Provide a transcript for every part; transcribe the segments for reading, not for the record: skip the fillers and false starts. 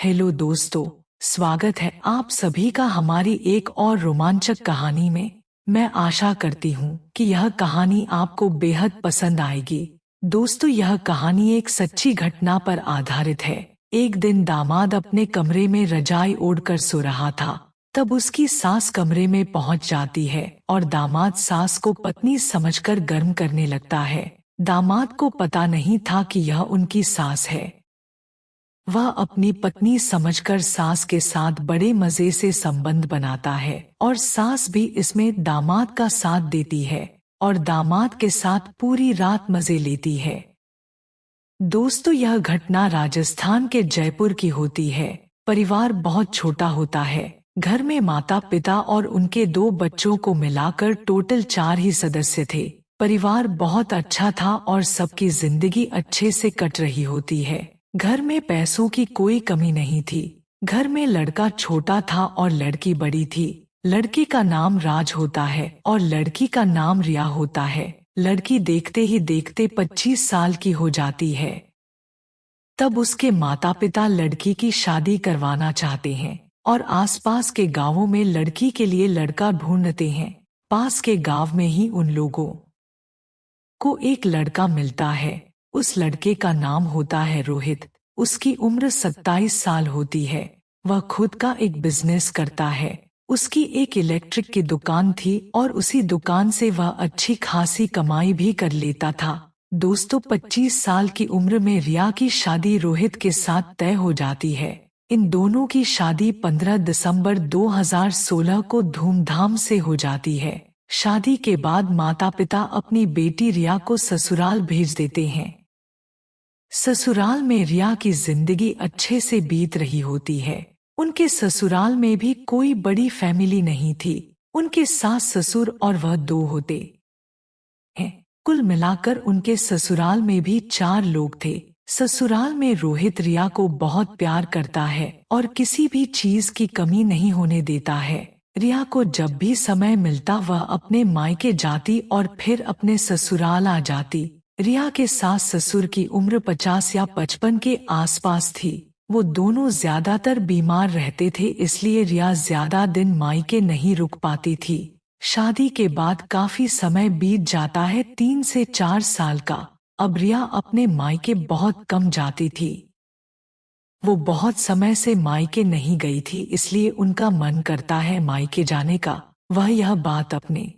Hello दोस्तों, स्वागत है आप सभी का हमारी एक और रोमांचक कहानी में। मैं आशा करती हूँ कि यह कहानी आपको बेहद पसंद आएगी। दोस्तों, यह कहानी एक सच्ची घटना पर आधारित है। एक दिन दामाद अपने कमरे में रजाई ओढ़कर सो रहा था। तब उसकी सास कमरे में पहुंच जाती है और दामाद सास को पत्नी समझकर गर्म करने लगता है। दामाद को पता नहीं था कि यह उनकी सास है। वह अपनी पत्नी समझकर सास के साथ बड़े मजे से संबंध बनाता है और सास भी इसमें दामाद का साथ देती है और दामाद के साथ पूरी रात मजे लेती है। दोस्तों, यह घटना राजस्थान के जयपुर की होती है। परिवार बहुत छोटा होता है। घर में माता पिता और उनके 2 बच्चों को मिलाकर टोटल 4 ही सदस्य थे। परिवार बहुत अच्छा था और सबकी जिंदगी अच्छे से कट रही होती है। घर में पैसों की कोई कमी नहीं थी। घर में लड़का छोटा था और लड़की बड़ी थी। लड़के का नाम राज होता है और लड़की का नाम रिया होता है। लड़की देखते ही देखते 25 साल की हो जाती है। तब उसके माता पिता लड़की की शादी करवाना चाहते हैं और आसपास के गांवों में लड़की के लिए लड़का ढूंढते हैं। पास के गांव में ही उन लोगों को एक लड़का मिलता है। उस लड़के का नाम होता है रोहित। उसकी उम्र 27 साल होती है। वह खुद का एक बिजनेस करता है। उसकी एक इलेक्ट्रिक की दुकान थी और उसी दुकान से वह अच्छी खासी कमाई भी कर लेता था। दोस्तों, 25 साल की उम्र में रिया की शादी रोहित के साथ तय हो जाती है। इन दोनों की शादी 15 दिसंबर 2016 को धूमधाम से हो जाती है। शादी के बाद माता पिता अपनी बेटी रिया को ससुराल भेज देते हैं। ससुराल में रिया की जिंदगी अच्छे से बीत रही होती है। उनके ससुराल में भी कोई बड़ी फैमिली नहीं थी। उनके सास ससुर और वह 2 होते हैं। कुल मिलाकर उनके ससुराल में भी 4 लोग थे। ससुराल में रोहित रिया को बहुत प्यार करता है और किसी भी चीज की कमी नहीं होने देता है। रिया को जब भी समय मिलता वह अपने मायके जाती और फिर अपने ससुराल आ जाती। रिया के सास ससुर की उम्र 50 या 55 के आसपास थी। वो दोनों ज्यादातर बीमार रहते थे, इसलिए रिया ज्यादा दिन मायके नहीं रुक पाती थी। शादी के बाद काफी समय बीत जाता है, 3 से 4 साल का। अब रिया अपने मायके बहुत कम जाती थी। वो बहुत समय से मायके नहीं गई थी, इसलिए उनका मन करता है मायके जाने का। वह यह बात अपने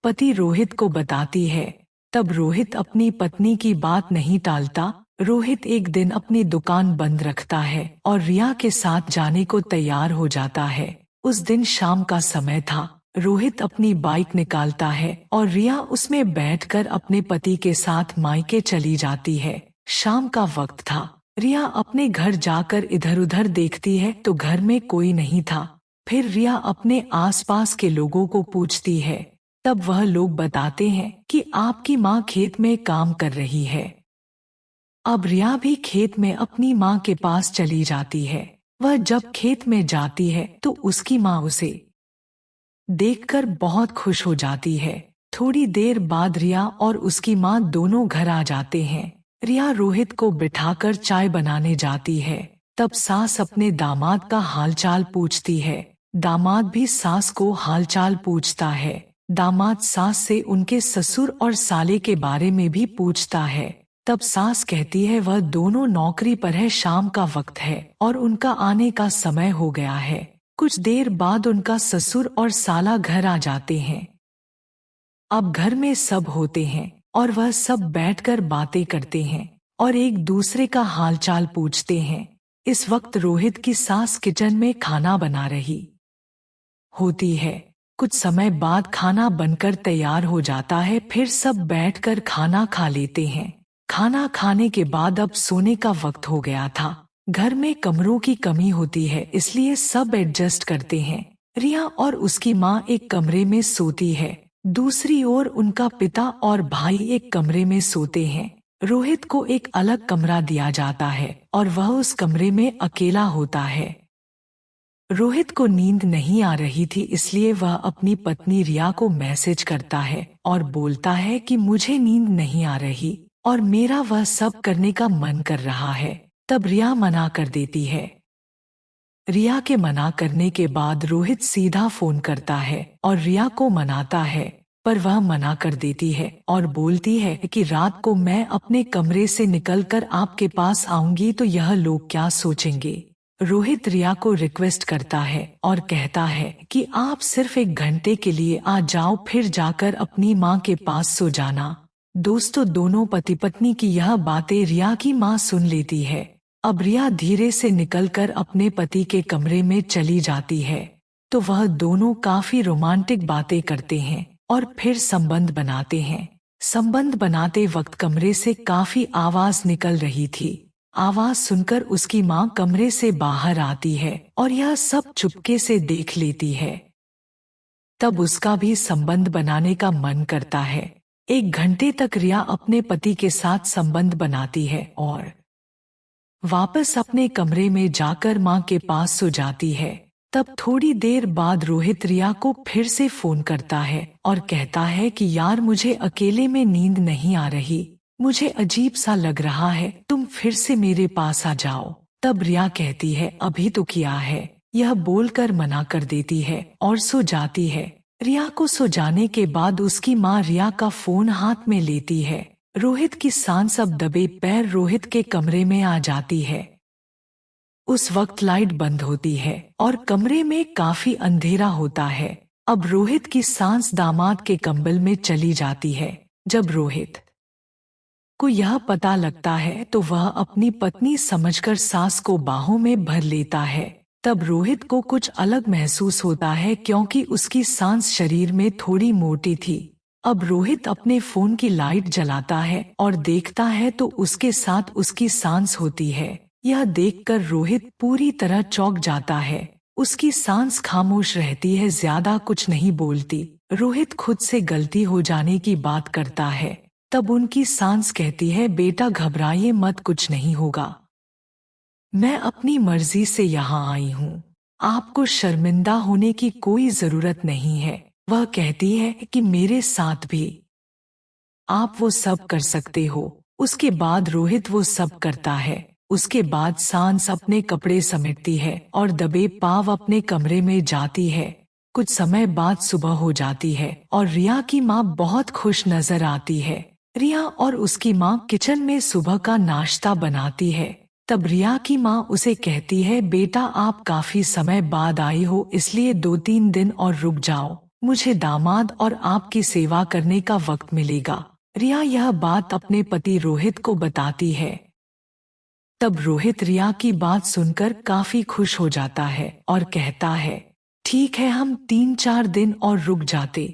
पति रोहित को बताती है। तब रोहित अपनी पत्नी की बात नहीं टालता। रोहित एक दिन अपनी दुकान बंद रखता है और रिया के साथ जाने को तैयार हो जाता है। उस दिन शाम का समय था। रोहित अपनी बाइक निकालता है और रिया उसमें बैठकर अपने पति के साथ मायके चली जाती है। शाम का वक्त था। रिया अपने घर जाकर इधर उधर देखती है तो घर में कोई नहीं था। फिर रिया अपने आसपास के लोगों को पूछती है। तब वह लोग बताते हैं कि आपकी माँ खेत में काम कर रही है। अब रिया भी खेत में अपनी माँ के पास चली जाती है। वह जब खेत में जाती है तो उसकी माँ उसे देखकर बहुत खुश हो जाती है। थोड़ी देर बाद रिया और उसकी माँ दोनों घर आ जाते हैं। रिया रोहित को बिठाकर चाय बनाने जाती है। तब सास अपने दामाद का हालचाल पूछती है। दामाद भी सास को हालचाल पूछता है। दामाद सास से उनके ससुर और साले के बारे में भी पूछता है। तब सास कहती है वह दोनों नौकरी पर है, शाम का वक्त है और उनका आने का समय हो गया है। कुछ देर बाद उनका ससुर और साला घर आ जाते हैं। अब घर में सब होते हैं और वह सब बैठकर बातें करते हैं और एक दूसरे का हालचाल पूछते हैं। इस वक्त रोहित की सास किचन में खाना बना रही होती है। कुछ समय बाद खाना बनकर तैयार हो जाता है। फिर सब बैठकर खाना खा लेते हैं। खाना खाने के बाद अब सोने का वक्त हो गया था। घर में कमरों की कमी होती है, इसलिए सब एडजस्ट करते हैं। रिया और उसकी माँ एक कमरे में सोती है। दूसरी ओर उनका पिता और भाई एक कमरे में सोते हैं। रोहित को एक अलग कमरा दिया जाता है और वह उस कमरे में अकेला होता है। रोहित को नींद नहीं आ रही थी, इसलिए वह अपनी पत्नी रिया को मैसेज करता है और बोलता है कि मुझे नींद नहीं आ रही और मेरा वह सब करने का मन कर रहा है। तब रिया मना कर देती है। रिया के मना करने के बाद रोहित सीधा फोन करता है और रिया को मनाता है, पर वह मना कर देती है और बोलती है कि रात को मैं अपने कमरे से निकलकर आपके पास आऊंगी तो यह लोग क्या सोचेंगे। रोहित रिया को रिक्वेस्ट करता है और कहता है कि आप सिर्फ 1 घंटे के लिए आ जाओ, फिर जाकर अपनी माँ के पास सो जाना। दोस्तों, दोनों पति पत्नी की यह बातें रिया की माँ सुन लेती है। अब रिया धीरे से निकलकर अपने पति के कमरे में चली जाती है, तो वह दोनों काफी रोमांटिक बातें करते हैं और फिर संबंध बनाते हैं। संबंध बनाते वक्त कमरे से काफी आवाज निकल रही थी। आवाज सुनकर उसकी माँ कमरे से बाहर आती है और यह सब चुपके से देख लेती है। तब उसका भी संबंध बनाने का मन करता है। 1 घंटे तक रिया अपने पति के साथ संबंध बनाती है और वापस अपने कमरे में जाकर माँ के पास सो जाती है। तब थोड़ी देर बाद रोहित रिया को फिर से फोन करता है और कहता है कि यार, मुझे अकेले में नींद नहीं आ रही, मुझे अजीब सा लग रहा है, तुम फिर से मेरे पास आ जाओ। तब रिया कहती है अभी तो किया है, यह बोलकर मना कर देती है और सो जाती है। रिया को सो जाने के बाद उसकी माँ रिया का फोन हाथ में लेती है। रोहित की सांस अब दबे पैर रोहित के कमरे में आ जाती है। उस वक्त लाइट बंद होती है और कमरे में काफी अंधेरा होता है। अब रोहित की सांस दामाद के कंबल में चली जाती है। जब रोहित को यह पता लगता है तो वह अपनी पत्नी समझकर सास को बाहों में भर लेता है। तब रोहित को कुछ अलग महसूस होता है क्योंकि उसकी सांस शरीर में थोड़ी मोटी थी। अब रोहित अपने फोन की लाइट जलाता है और देखता है तो उसके साथ उसकी सांस होती है। यह देखकर रोहित पूरी तरह चौंक जाता है। उसकी सांस खामोश रहती है, ज्यादा कुछ नहीं बोलती। रोहित खुद से गलती हो जाने की बात करता है। तब उनकी सांस कहती है बेटा घबराइए मत, कुछ नहीं होगा, मैं अपनी मर्जी से यहाँ आई हूँ, आपको शर्मिंदा होने की कोई जरूरत नहीं है। वह कहती है कि मेरे साथ भी आप वो सब कर सकते हो। उसके बाद रोहित वो सब करता है। उसके बाद सांस अपने कपड़े समेटती है और दबे पांव अपने कमरे में जाती है। कुछ समय बाद सुबह हो जाती है और रिया की माँ बहुत खुश नजर आती है। रिया और उसकी माँ किचन में सुबह का नाश्ता बनाती है। तब रिया की माँ उसे कहती है बेटा, आप काफी समय बाद आई हो, इसलिए 2-3 दिन और रुक जाओ, मुझे दामाद और आपकी सेवा करने का वक्त मिलेगा। रिया यह बात अपने पति रोहित को बताती है। तब रोहित रिया की बात सुनकर काफी खुश हो जाता है और कहता है ठीक है, हम 3-4 दिन और रुक जाते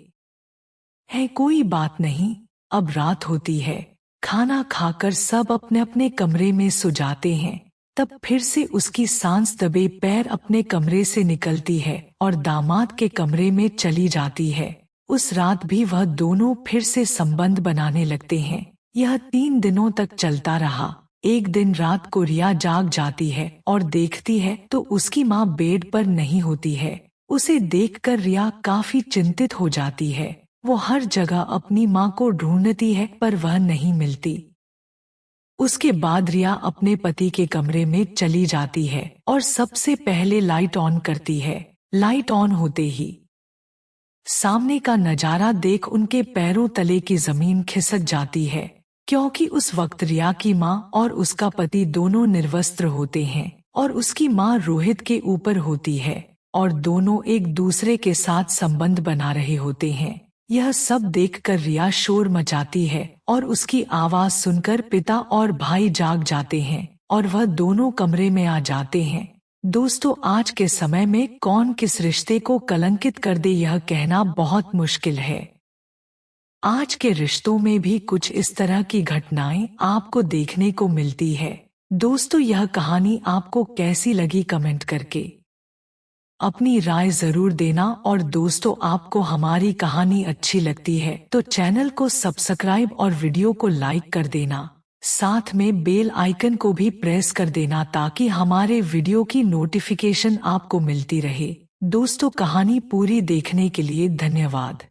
हैं, कोई बात नहीं। अब रात होती है। खाना खाकर सब अपने अपने कमरे में सो जाते हैं। तब फिर से उसकी सांस दबे पैर अपने कमरे से निकलती है और दामाद के कमरे में चली जाती है। उस रात भी वह दोनों फिर से संबंध बनाने लगते हैं। यह 3 दिनों तक चलता रहा। एक दिन रात को रिया जाग जाती है और देखती है तो उसकी माँ बेड पर नहीं होती है। उसे देखकर रिया काफी चिंतित हो जाती है। वो हर जगह अपनी माँ को ढूंढती है पर वह नहीं मिलती। उसके बाद रिया अपने पति के कमरे में चली जाती है और सबसे पहले लाइट ऑन करती है। लाइट ऑन होते ही सामने का नजारा देख उनके पैरों तले की जमीन खिसक जाती है, क्योंकि उस वक्त रिया की माँ और उसका पति दोनों निर्वस्त्र होते हैं और उसकी माँ रोहित के ऊपर होती है और दोनों एक दूसरे के साथ संबंध बना रहे होते हैं। यह सब देखकर रिया शोर मचाती है और उसकी आवाज सुनकर पिता और भाई जाग जाते हैं और वह दोनों कमरे में आ जाते हैं। दोस्तों, आज के समय में कौन किस रिश्ते को कलंकित कर दे यह कहना बहुत मुश्किल है। आज के रिश्तों में भी कुछ इस तरह की घटनाएं आपको देखने को मिलती है। दोस्तों, यह कहानी आपको कैसी लगी कमेंट करके अपनी राय जरूर देना। और दोस्तों, आपको हमारी कहानी अच्छी लगती है तो चैनल को सब्सक्राइब और वीडियो को लाइक कर देना। साथ में बेल आइकन को भी प्रेस कर देना ताकि हमारे वीडियो की नोटिफिकेशन आपको मिलती रहे। दोस्तों, कहानी पूरी देखने के लिए धन्यवाद।